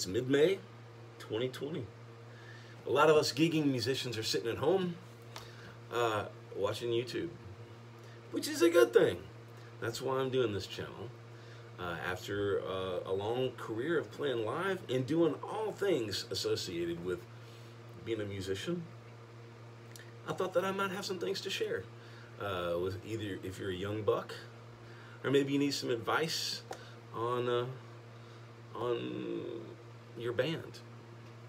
It's mid-May 2020. A lot of us gigging musicians are sitting at home watching YouTube, which is a good thing. That's why I'm doing this channel. After a long career of playing live and doing all things associated with being a musician, I thought that I might have some things to share with either if you're a young buck, or maybe you need some advice on your band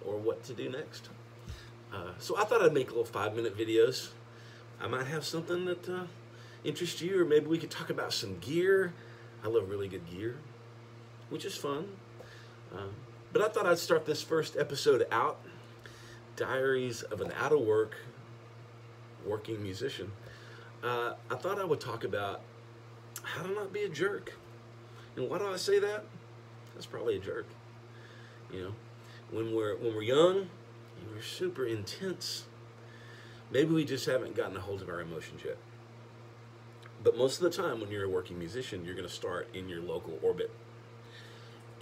or what to do next. So I thought I'd make little 5-minute videos. I might have something that interests you, or maybe we could talk about some gear. I love really good gear, which is fun. But I thought I'd start this first episode out, Diaries of an Out of Working Musician. I thought I would talk about how to not be a jerk. And why do I say that? That's probably a jerk. You know, when we're young and we're super intense, maybe we just haven't gotten a hold of our emotions yet. But most of the time when you're a working musician, you're going to start in your local orbit.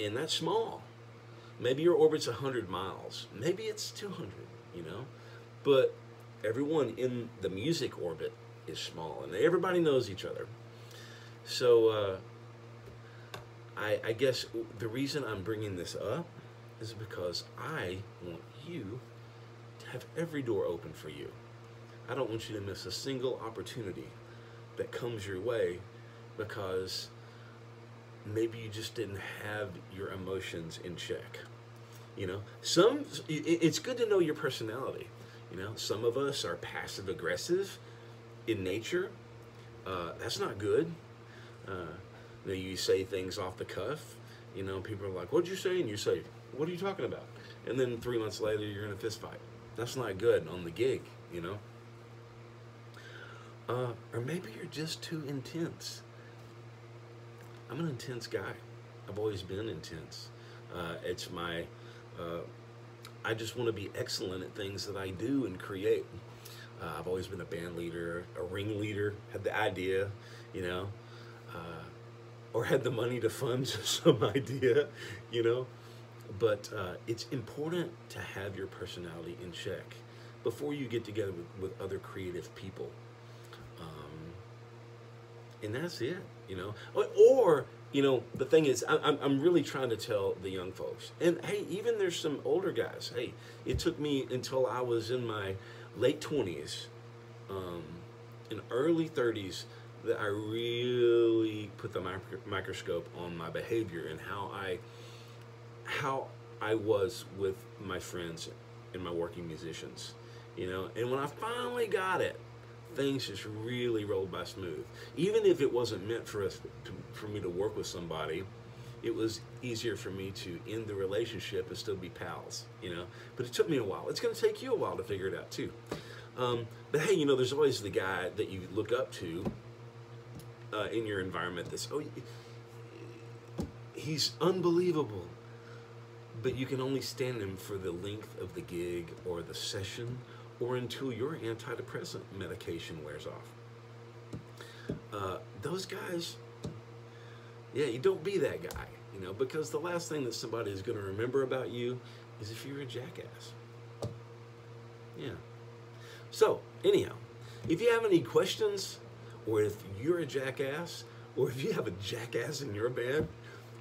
And that's small. Maybe your orbit's 100 miles. Maybe it's 200, you know. But everyone in the music orbit is small, and everybody knows each other. So I guess the reason I'm bringing this up is because I want you to have every door open for you. I don't want you to miss a single opportunity that comes your way because maybe you just didn't have your emotions in check. You know, it's good to know your personality. You know, some of us are passive aggressive in nature. That's not good. You know, you say things off the cuff. You know, people are like, "What'd you say?" And you say, "What are you talking about?" And then 3 months later, you're in a fist fight. That's not good on the gig, you know. Or maybe you're just too intense. I'm an intense guy. I've always been intense. It's my, I just want to be excellent at things that I do and create. I've always been a band leader, a ringleader, had the idea, you know, or had the money to fund some idea, you know. But it's important to have your personality in check before you get together with other creative people. And that's it, you know. Or you know, the thing is, I'm really trying to tell the young folks, and hey, even there's some older guys. Hey, it took me until I was in my late 20s, and early 30s, that I really put the microscope on my behavior and how I was with my friends and my working musicians, you know. And when I finally got it, things just really rolled by smooth. Even if it wasn't meant for me to work with somebody, it was easier for me to end the relationship and still be pals, you know. But it took me a while. It's going to take you a while to figure it out too. But hey, you know, there's always the guy that you look up to in your environment that's, oh, he's unbelievable, but you can only stand him for the length of the gig or the session, or until your antidepressant medication wears off. Those guys, yeah, you don't be that guy, you know, because the last thing that somebody is going to remember about you is if you're a jackass. Yeah. So, anyhow, if you have any questions, or if you're a jackass, or if you have a jackass in your band,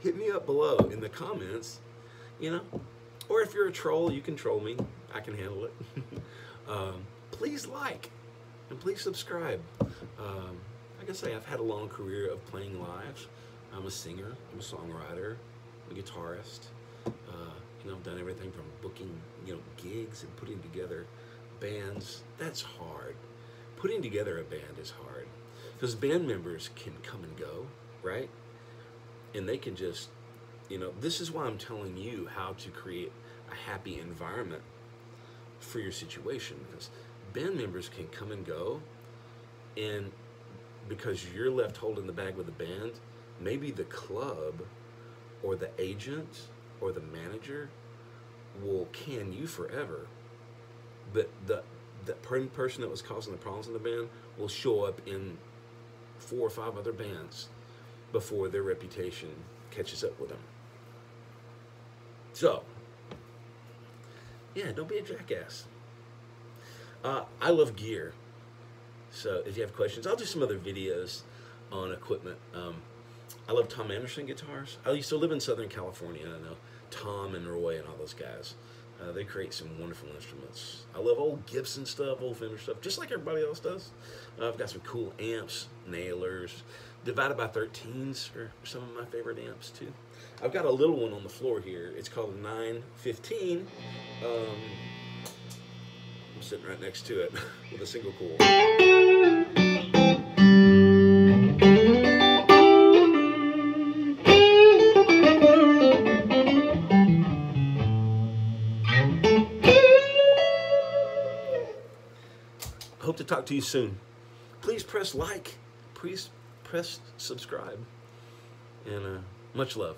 hit me up below in the comments, you know. Or if you're a troll, you can troll me. I can handle it. Please like and please subscribe. Like I say, I've had a long career of playing live. I'm a singer, I'm a songwriter, I'm a guitarist. You know, I've done everything from booking, you know, gigs and putting together bands. That's hard. Putting together a band is hard because band members can come and go, right? And they can just, you know, this is why I'm telling you how to create a happy environment for your situation, because band members can come and go, and because you're left holding the bag with the band, maybe the club or the agent or the manager will can you forever, but the person that was causing the problems in the band will show up in 4 or 5 other bands before their reputation catches up with them. So Yeah, don't be a jackass. I love gear. So if you have questions, I'll do some other videos on equipment. I love Tom Anderson guitars. I used to live in Southern California, and I know Tom and Roy and all those guys. They create some wonderful instruments. I love old Gibson stuff, old Fender stuff, just like everybody else does. I've got some cool amps, nailers. Divided by 13s are some of my favorite amps too. I've got a little one on the floor here. It's called a 915. I'm sitting right next to it with a single coil. Hope to talk to you soon. Please press like. Please press subscribe. And much love.